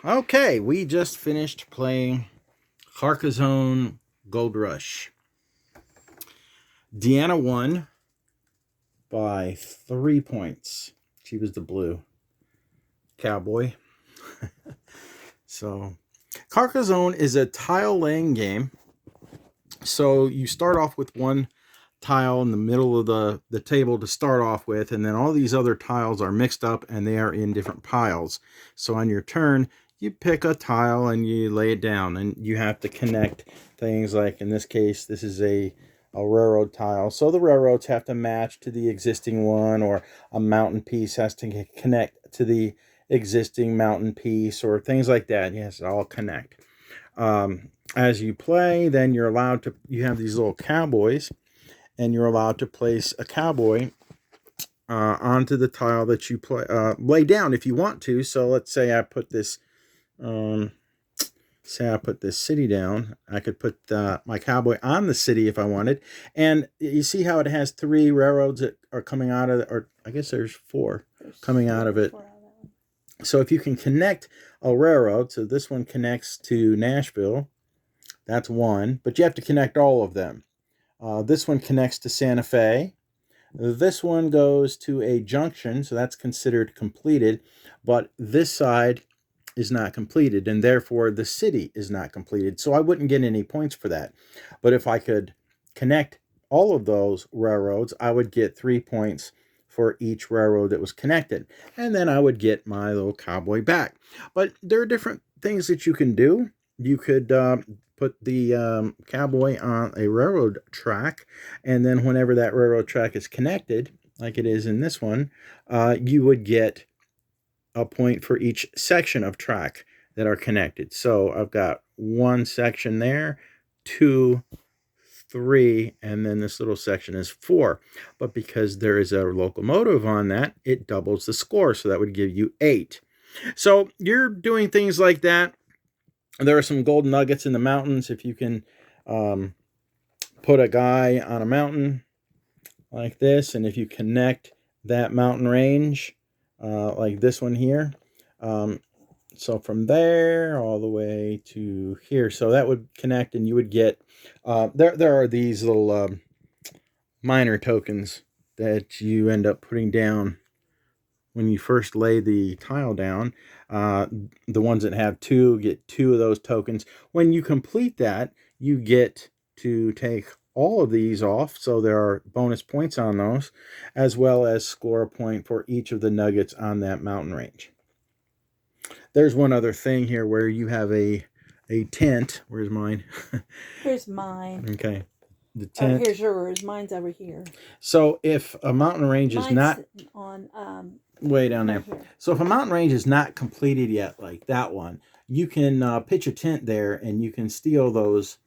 Okay, we just finished playing Carcassonne Gold Rush. Deanna won by 3 points. She was the blue cowboy. So, Carcassonne is a tile laying game. So, you start off with one tile in the middle of the table to start off with, and then all these other tiles are mixed up and they are in different piles. So on your turn, you pick a tile and you lay it down, and you have to connect things. Like in this case, this is a railroad tile, so the railroads have to match to the existing one, or a mountain piece has to connect to the existing mountain piece, or things like that. Yes, all connect. As you play, then you have these little cowboys, and you're allowed to place a cowboy onto the tile that you lay down if you want to. So let's say I put this, city down. I could put my cowboy on the city if I wanted. And you see how it has 3 railroads that are coming out of it, or I guess there's 4 coming out of it. So if you can connect a railroad, so this one connects to Nashville, that's one, but you have to connect all of them. This one connects to Santa Fe. This one goes to a junction, so that's considered completed, but this side is not completed, and therefore the city is not completed. So I wouldn't get any points for that. But if I could connect all of those railroads, I would get 3 points for each railroad that was connected. And then I would get my little cowboy back. But there are different things that you can do. You could put the cowboy on a railroad track, and then whenever that railroad track is connected, like it is in this one, you would get a point for each section of track that are connected. So I've got 1 section there, 2, 3, and then this little section is 4. But because there is a locomotive on that, it doubles the score, so that would give you 8. So you're doing things like that. There are some gold nuggets in the mountains. If you can put a guy on a mountain like this, and if you connect that mountain range like this one here, so from there all the way to here, so that would connect, and you would get there are these little minor tokens that you end up putting down when you first lay the tile down. The ones that have 2 get 2 of those tokens. When you complete that, you get to take all of these off, so there are bonus points on those, as well as score a point for each of the nuggets on that mountain range. There's one other thing here where you have a tent. Where's mine? Here's mine. Okay. The tent. Here's yours. Mine's over here. So if a mountain range is not on way down there. So if a mountain range is not completed yet, like that one, you can pitch a tent there, and you can steal those.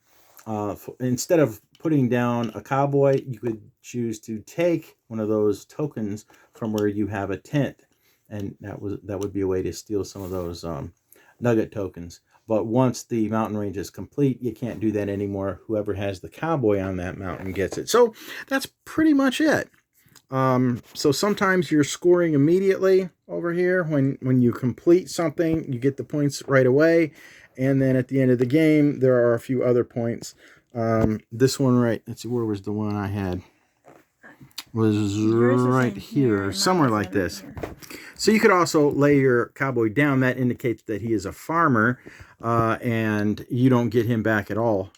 Instead of putting down a cowboy, you could choose to take one of those tokens from where you have a tent, and that would be a way to steal some of those nugget tokens. But once the mountain range is complete, you can't do that anymore. Whoever has the cowboy on that mountain gets it. So that's pretty much it. So sometimes you're scoring immediately over here. When you complete something, you get the points right away. And then at the end of the game, there are a few other points. This one right, let's see, where was the one I had? Was right here, somewhere like this. So you could also lay your cowboy down. That indicates that he is a farmer, and you don't get him back at all.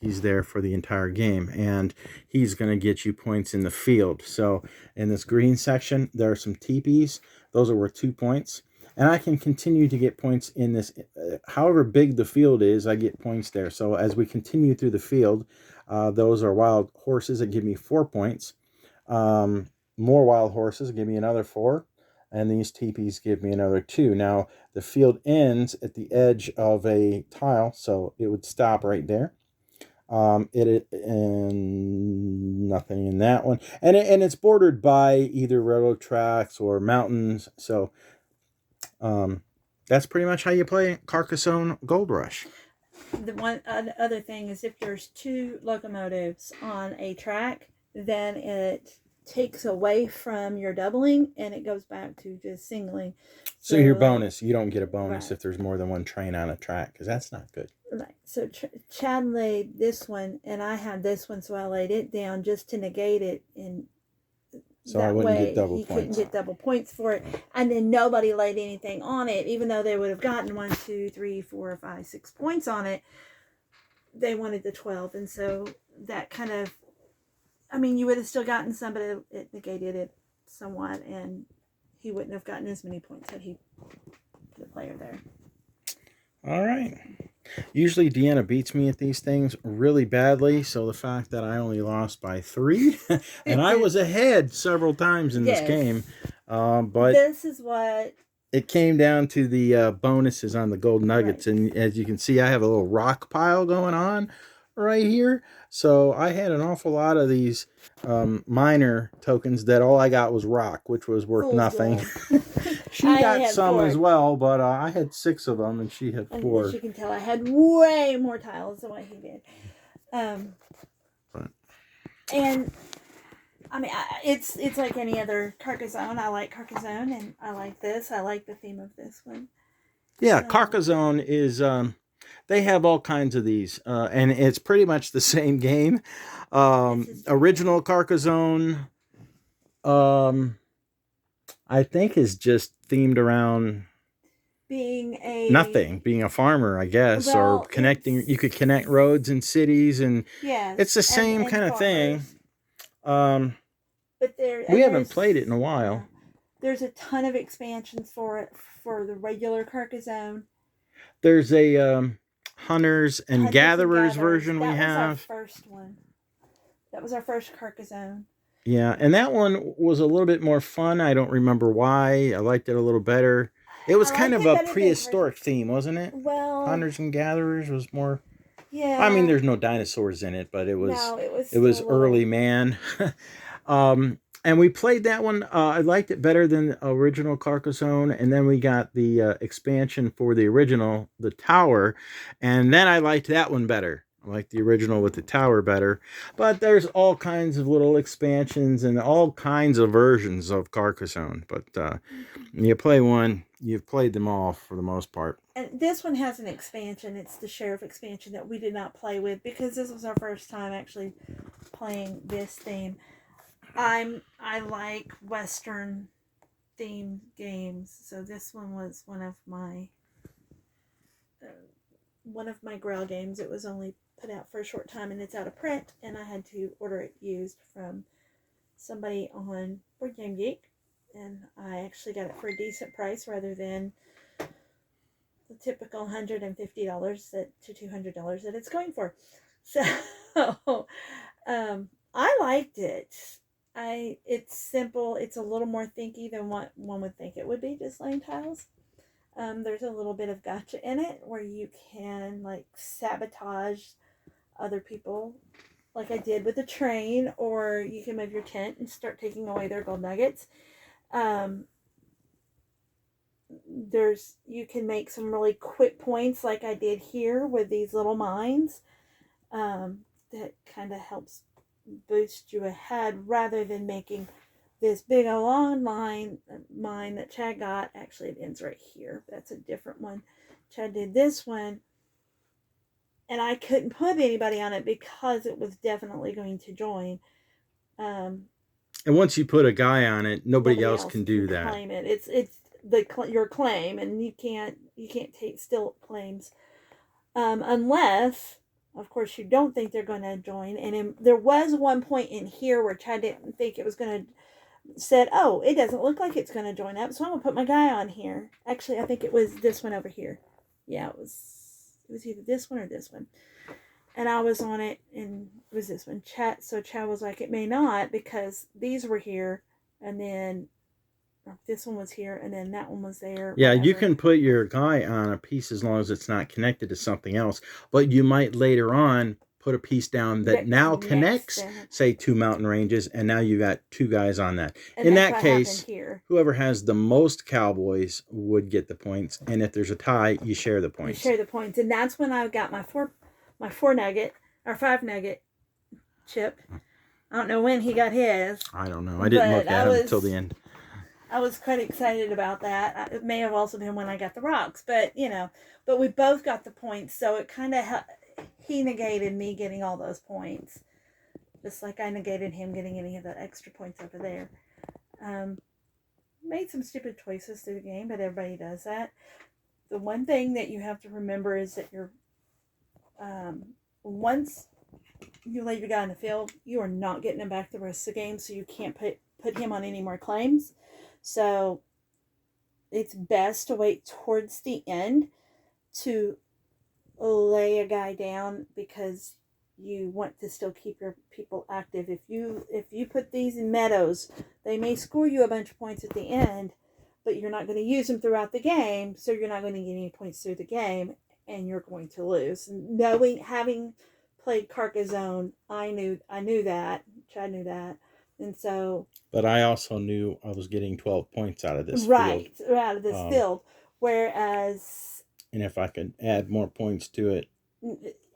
He's there for the entire game, and he's going to get you points in the field. So in this green section, there are some teepees. Those are worth 2 points. And I can continue to get points in this. However big the field is, I get points there. So as we continue through the field, those are wild horses that give me 4 points. More wild horses give me another 4. And these teepees give me another 2. Now, the field ends at the edge of a tile, so it would stop right there. And nothing in that one. And it's bordered by either railroad tracks or mountains. So that's pretty much how you play Carcassonne Gold Rush. The one other thing is, if there's 2 locomotives on a track, then it takes away from your doubling and it goes back to just singling. So your bonus, you don't get a bonus right. if there's more than one train on a track, because that's not good. Right. So Chad laid this one, and I had this one, so I laid it down just to negate it, and so I wouldn't get double he points. couldn't get double points for it. And then nobody laid anything on it, even though they would have gotten 1, 2, 3, 4, 5, 6 points on it. They wanted the 12, and so that kind of, I mean, you would have still gotten some, but it negated it somewhat, and he wouldn't have gotten as many points had he put a player there. All right. Usually Deanna beats me at these things really badly, so the fact that I only lost by 3, and I was ahead several times in this game, but this is what it came down to the bonuses on the gold nuggets, right. And as you can see, I have a little rock pile going on right here, so I had an awful lot of these minor tokens that all I got was rock, which was worth nothing. She got some 4 as well, but I had 6 of them, and she had 4. As you can tell, I had way more tiles than what he did. And I mean, it's like any other Carcassonne. I like Carcassonne, and I like this. I like the theme of this one. Yeah, Carcassonne is. They have all kinds of these, and it's pretty much the same game. Original Carcassonne, I think, is just themed around being a farmer, I guess, or connecting. You could connect roads and cities, and it's the same kind of thing. But we haven't played it in a while. There's a ton of expansions for it for the regular Carcassonne. There's a Hunters and Gatherers version we have. That was our first one. That was our first Carcassonne. Yeah, and that one was a little bit more fun. I don't remember why. I liked it a little better. It was kind of a prehistoric theme, wasn't it? Well, Hunters and Gatherers was more. Yeah. I mean, there's no dinosaurs in it, but it was. No, it was early man. And we played that one. I liked it better than the original Carcassonne. And then we got the expansion for the original, the Tower. And then I liked that one better. I like the original with the tower better. But there's all kinds of little expansions and all kinds of versions of Carcassonne. But you play one, you've played them all for the most part. And this one has an expansion. It's the Sheriff expansion that we did not play with because this was our first time actually playing this theme. I like Western themed games, so this one was one of my Grail games. It was only put out for a short time and it's out of print, and I had to order it used from somebody on Board Game Geek, and I actually got it for a decent price rather than the typical $150 to $200 that it's going for. So I liked it. It's simple. It's a little more thinky than what one would think it would be, just laying tiles. There's a little bit of gotcha in it where you can like sabotage other people like I did with the train, or you can move your tent and start taking away their gold nuggets. You can make some really quick points like I did here with these little mines. That kind of helps boost you ahead rather than making this big long mine that Chad got. Actually, it ends right here. That's a different one. Chad did this one, and I couldn't put anybody on it because it was definitely going to join. And once you put a guy on it, nobody else can do that. Claim it. It's your claim, and you can't steal claims unless, of course, you don't think they're going to join. And there was one point in here where Chad didn't think it was going to. Said, "Oh, it doesn't look like it's going to join up, so I'm going to put my guy on here." Actually, I think it was this one over here. Yeah, it was either this one or this one. And I was on it, and it was this one. Chad was like, "It may not, because these were here, and then this one was here, and then that one was there." Yeah, whatever. You can put your guy on a piece as long as it's not connected to something else. But you might later on put a piece down that now connects, say, 2 mountain ranges, and now you got 2 guys on that. And in that case, whoever has the most cowboys would get the points, and if there's a tie, you share the points. You share the points, and that's when I got my 4 nugget or 5 nugget chip, I don't know when he got his. I don't know. I didn't But look at him until the end. I was quite excited about that. It may have also been when I got the rocks, but but we both got the points, so it kind of he negated me getting all those points, just like I negated him getting any of the extra points over there. Made some stupid choices through the game, but everybody does that. The one thing that you have to remember is that you're once you leave your guy in the field, you are not getting him back the rest of the game, so you can't put him on any more claims. So it's best to wait towards the end to lay a guy down, because you want to still keep your people active. If you put these in meadows, they may score you a bunch of points at the end, but you're not going to use them throughout the game, so you're not going to get any points through the game, and you're going to lose. Having played Carcassonne, I knew that. Chad knew that, and so. But I also knew I was getting 12 points out of this right, field. out of this field. Whereas. And if I could add more points to it,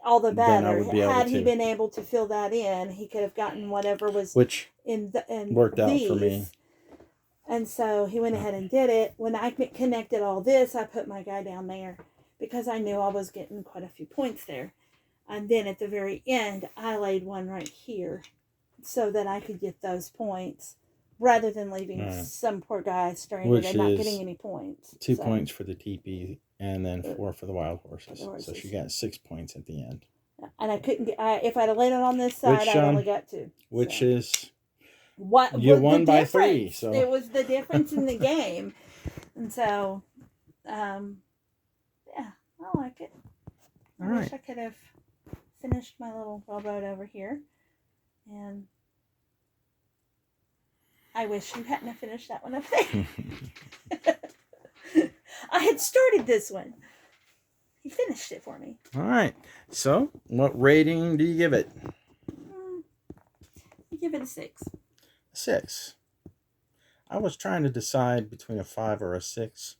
all the better. Had he been able to fill that in, he could have gotten whatever was in worked out for me. And so he went ahead and did it. When I connected all this, I put my guy down there because I knew I was getting quite a few points there. And then at the very end, I laid one right here so that I could get those points, rather than leaving some poor guy stranded and not getting any points. 2 points for the teepee and then 4 for the wild horses. So she got 6 points at the end. And I couldn't get. If I'd have laid it on this side, I'd only got 2. Which is what you won by 3. So it was the difference in the game, and so, yeah, I like it. I wish I could have finished my little rowboat over here, and I wish you hadn't have finished that one up there. I had started this one. He finished it for me. All right. So, what rating do you give it? I give it a 6. 6. I was trying to decide between a 5 or a 6.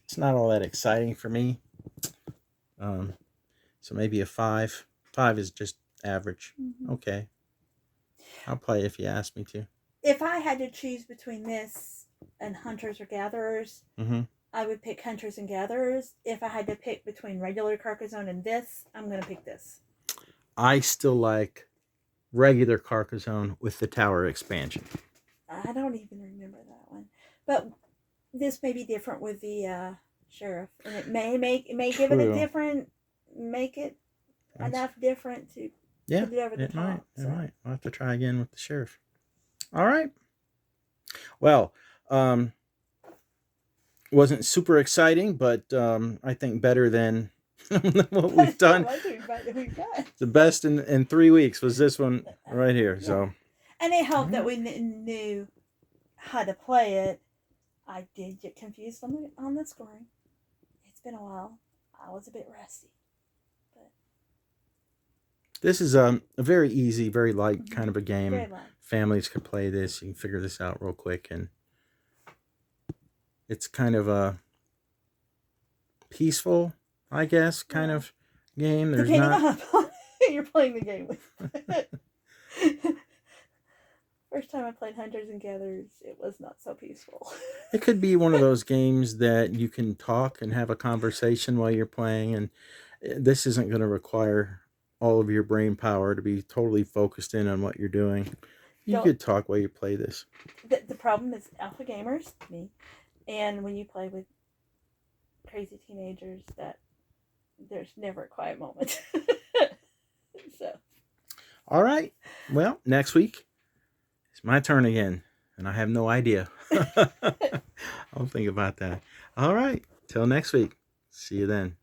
It's not all that exciting for me. So maybe a 5. 5 is just average. Mm-hmm. Okay. I'll play if you ask me to. If I had to choose between this and Hunters or Gatherers, I would pick Hunters and Gatherers. If I had to pick between regular Carcassonne and this, I'm going to pick this. I still like regular Carcassonne with the tower expansion. I don't even remember that one. But this may be different with the sheriff. And it may give it a different, make it enough different to put it over the top. It might. I'll have to try again with the sheriff. All right. Well, wasn't super exciting, but I think better than what we've done. The best in 3 weeks was this one right here. Yeah. So, and it helped that we knew how to play it. I did get confused on the scoring. It's been a while. I was a bit rusty. But this is a very easy, very light kind of a game. Very light. Families could play this. You can figure this out real quick, and it's kind of a peaceful, I guess, kind of game. There's not. You're playing the game with. First time I played Hunters and Gatherers, it was not so peaceful. It could be one of those games that you can talk and have a conversation while you're playing, and this isn't going to require all of your brain power to be totally focused in on what you're doing. You could talk while you play this. The problem is alpha gamers, me, and when you play with crazy teenagers, that there's never a quiet moment. So. All right. Well, next week it's my turn again, and I have no idea. I'll think about that. All right. Till next week. See you then.